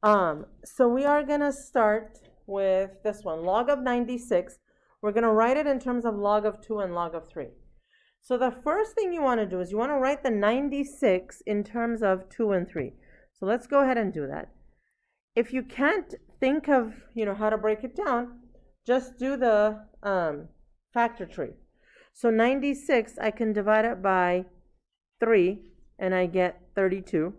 So we are going to start with this one, log of 96. We're going to write it in terms of log of 2 and log of 3. So the first thing you want to do is you want to write the 96 in terms of 2 and 3. So let's go ahead and do that. If you can't think of, how to break it down, just do the factor tree. So 96, I can divide it by 3, and I get 32.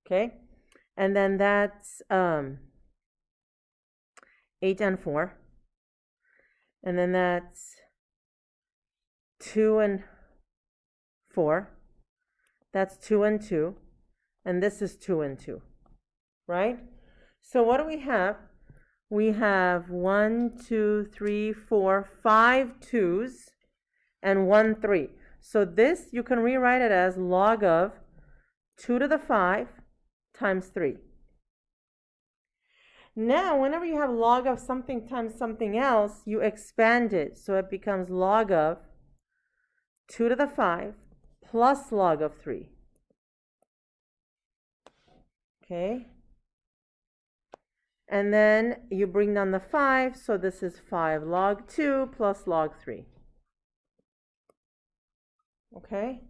Okay? And then that's 8 and 4. And then that's 2 and 4. That's 2 and 2. And this is 2 and 2. Right? So what do we have? We have 1, 2, 3, 4, 5 2s and 1 3. So this, you can rewrite it as log of 2 to the 5 times 3. Now, whenever you have log of something times something else, you expand it. So it becomes log of 2 to the 5 plus log of 3. Okay? And then you bring down the 5, so this is 5 log 2 plus log 3. Okay?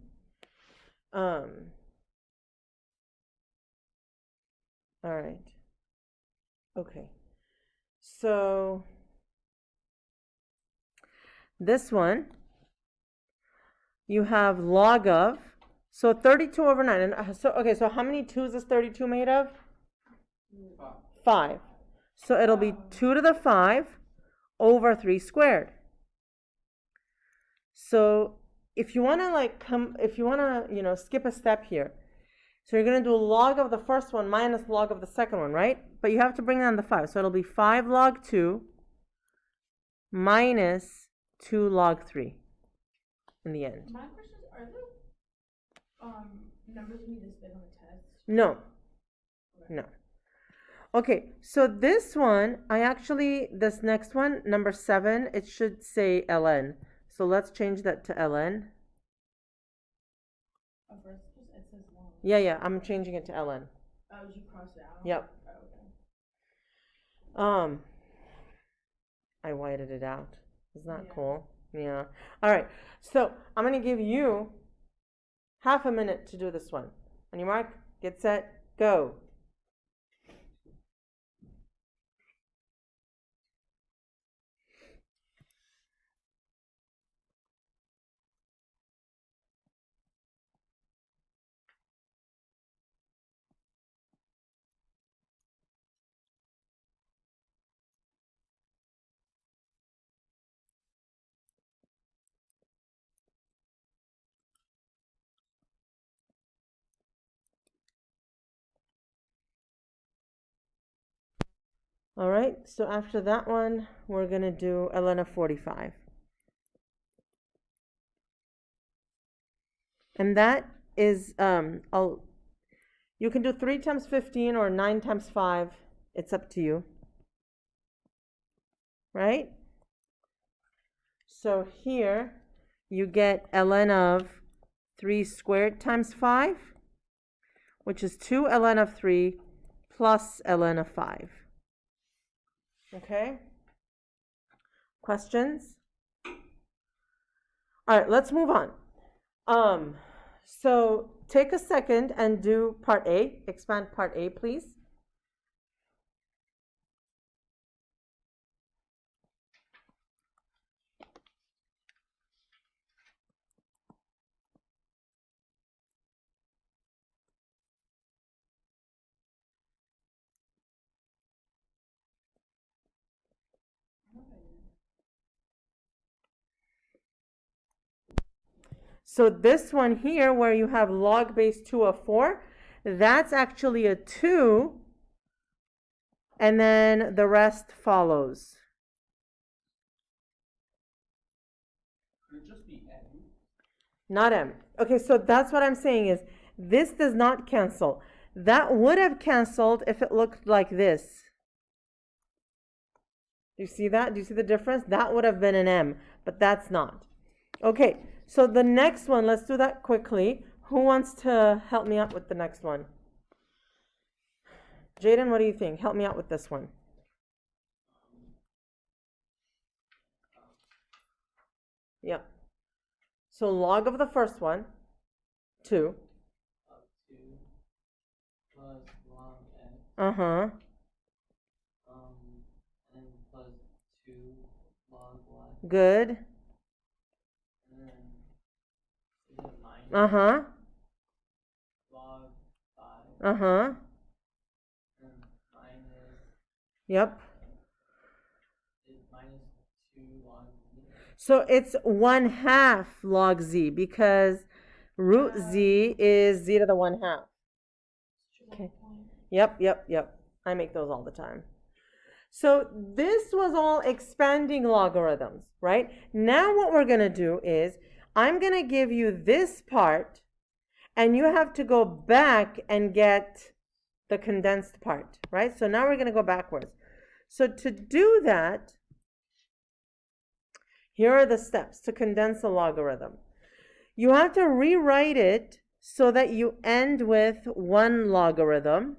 All right. Okay. So this one, you have log of, so 32 over 9. And so how many 2's is 32 made of? 5. So it'll be 2 to the 5 over 3 squared. So if you want to skip a step here, so you're going to do log of the first one minus log of the second one, right? But you have to bring down the 5. So it'll be 5 log 2 minus 2 log 3 in the end. My question is, are the numbers we need to spit on the test? No. Okay. No. Okay, so this one, this next one, number 7, it should say ln. So let's change that to ln. Oh, first, it says long. Yeah, I'm changing it to ln. Oh, did you cross it out? Yep. Oh, okay. I whited it out. Isn't that cool? Yeah. All right, so I'm going to give you half a minute to do this one. On your mark, get set, go. All right, so after that one, we're going to do ln of 45. And that is, you can do 3 times 15 or 9 times 5. It's up to you. Right? So here, you get ln of 3 squared times 5, which is 2 ln of 3 plus ln of 5. Okay? Questions? All right, let's move on. So take a second and do part A. Expand part A, please. So this one here, where you have log base 2 of 4, that's actually a 2, and then the rest follows. It would just be m. Not m. Okay, so that's what I'm saying is, this does not cancel. That would have canceled if it looked like this. Do you see that? Do you see the difference? That would have been an m, but that's not. Okay. So the next one, let's do that quickly. Who wants to help me out with the next one? Jaden, what do you think? Help me out with this one. Yep. So log of the first one, 2. 2 plus log x. Uh-huh. And plus 2 log y. Good. And then is it minus Uh-huh. log 5. Uh-huh. And minus Yep. is minus 2 log z. So it's 1/2 log z because root z is z to the 1/2. Okay. Yep. I make those all the time. So this was all expanding logarithms, right? Now what we're going to do is I'm going to give you this part and you have to go back and get the condensed part, right? So now we're going to go backwards. So to do that, here are the steps to condense a logarithm. You have to rewrite it so that you end with 1 logarithm.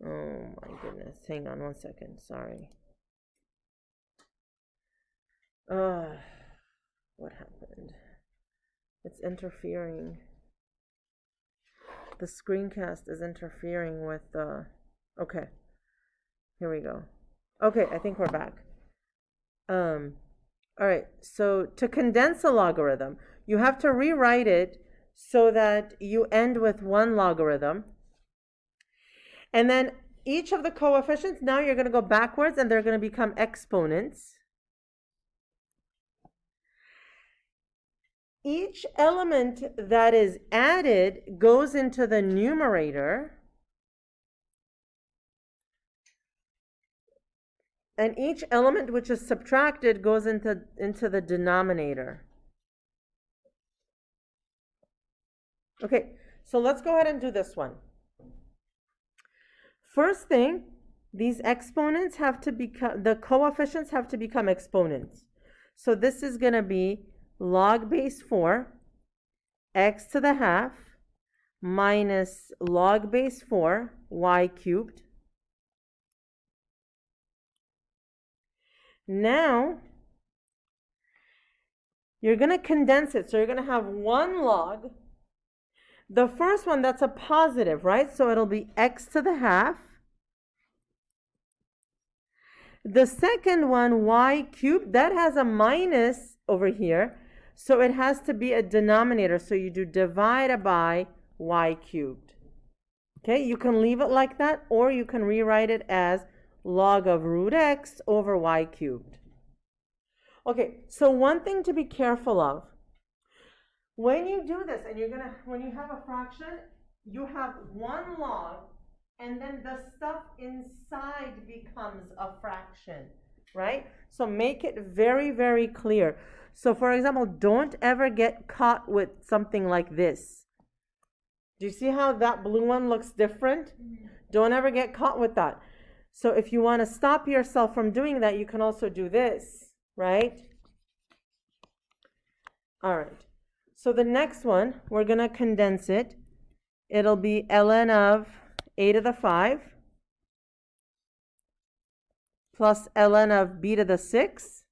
Oh my goodness. Hang on 1 second. Sorry. What happened? It's interfering. The screencast is interfering with the... Okay. Here we go. Okay, I think we're back. All right, so to condense a logarithm, you have to rewrite it so that you end with 1 logarithm. And then each of the coefficients, now you're going to go backwards and they're going to become exponents. Each element that is added goes into the numerator. And each element which is subtracted goes into the denominator. Okay, so let's go ahead and do this one. First thing, these exponents have to become, the coefficients have to become exponents. So this is going to be log base 4, x to the half, minus log base 4, y cubed. Now, you're going to condense it. So you're going to have 1 log. The first one, that's a positive, right? So it'll be x to the half. The second one, y cubed, that has a minus over here. So it has to be a denominator. So you do divided by y cubed. Okay, you can leave it like that, or you can rewrite it as log of root x over y cubed. Okay, so one thing to be careful of, when you do this, and when you have a fraction, you have 1 log, and then the stuff inside becomes a fraction, right? So make it very, very clear. So for example, don't ever get caught with something like this. Do you see how that blue one looks different? Don't ever get caught with that. So if you want to stop yourself from doing that, you can also do this, right? All right. So the next one, we're going to condense it. It'll be ln of a to the 5 plus ln of b to the 6.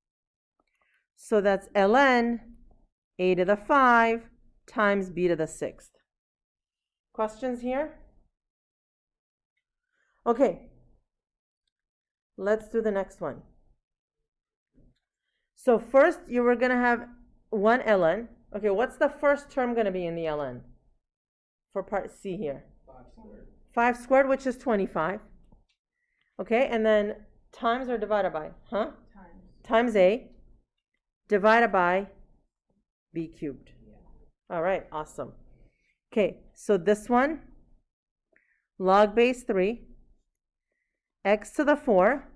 So that's ln a to the 5 times b to the 6th. Questions here? Okay. Let's do the next one. So first, you were going to have 1 ln. Okay, what's the first term going to be in the ln? For part C here. 5 squared. 5 squared, which is 25. Okay, and then times or divided by? Huh? Times A divided by b cubed. Yeah. All right, awesome. Okay, so this one, log base 3, x to the 4,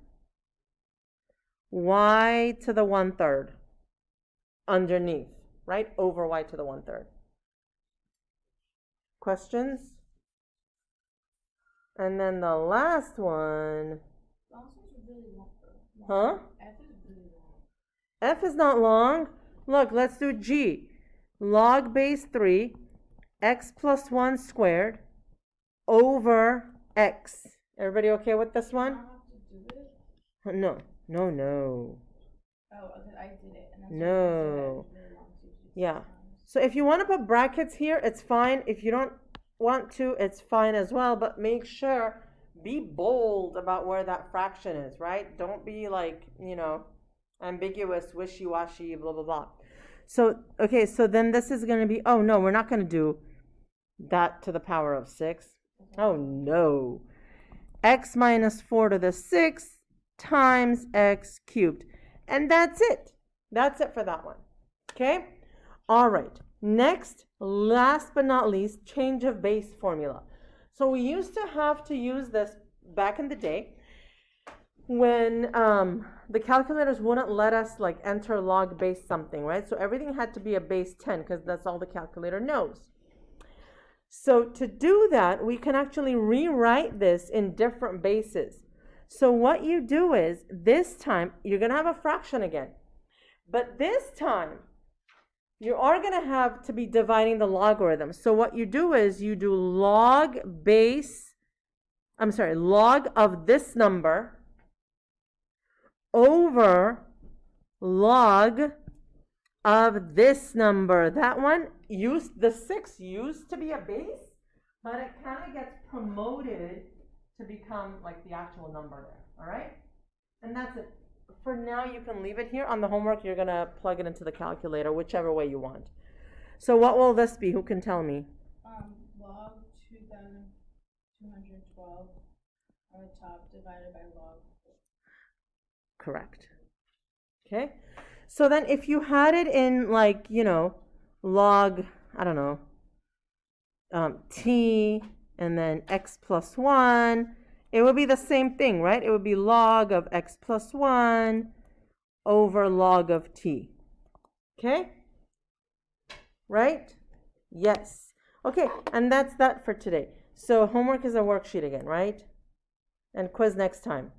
y to the 1/3 underneath, right? Over y to the 1/3. Questions? And then the last one. Huh? F is not long. Look, let's do G. Log base 3, x plus 1 squared over over x. Everybody okay with this I one? don't have to do it. No, no, no. Oh, okay, I did it. And that's No. really long, so you have to do it Yeah. 6 times. So if you want to put brackets here, it's fine. If you don't want to, it's fine as well. But make sure, be bold about where that fraction is, right? Don't be like, ambiguous, wishy-washy, blah, blah, blah. So, okay, so then this is going to be, oh no, we're not going to do that to the power of 6. Oh no. X minus 4 to the 6 times x cubed. And that's it. That's it for that one. Okay? All right. Next, last but not least, change of base formula. So we used to have to use this back in the day when the calculators wouldn't let us like enter log base something, right? So everything had to be a base 10 because that's all the calculator knows. So to do that, we can actually rewrite this in different bases. So what you do is, this time, you're going to have a fraction again. But this time, you are going to have to be dividing the logarithm. So what you do is, you do log of this number over log of this number. That one, the 6 used to be a base, but it kind of gets promoted to become like the actual number there, all right? And that's it. For now, you can leave it here. On the homework, you're going to plug it into the calculator, whichever way you want. So what will this be? Who can tell me? Log 2,212 on the top divided by log 4. Correct. Okay? So then if you had it in like, log, I don't know, t and then x plus 1, it would be the same thing, right? It would be log of x plus 1 over log of t. Okay? Right? Yes. Okay, and that's that for today. So homework is a worksheet again, right? And quiz next time.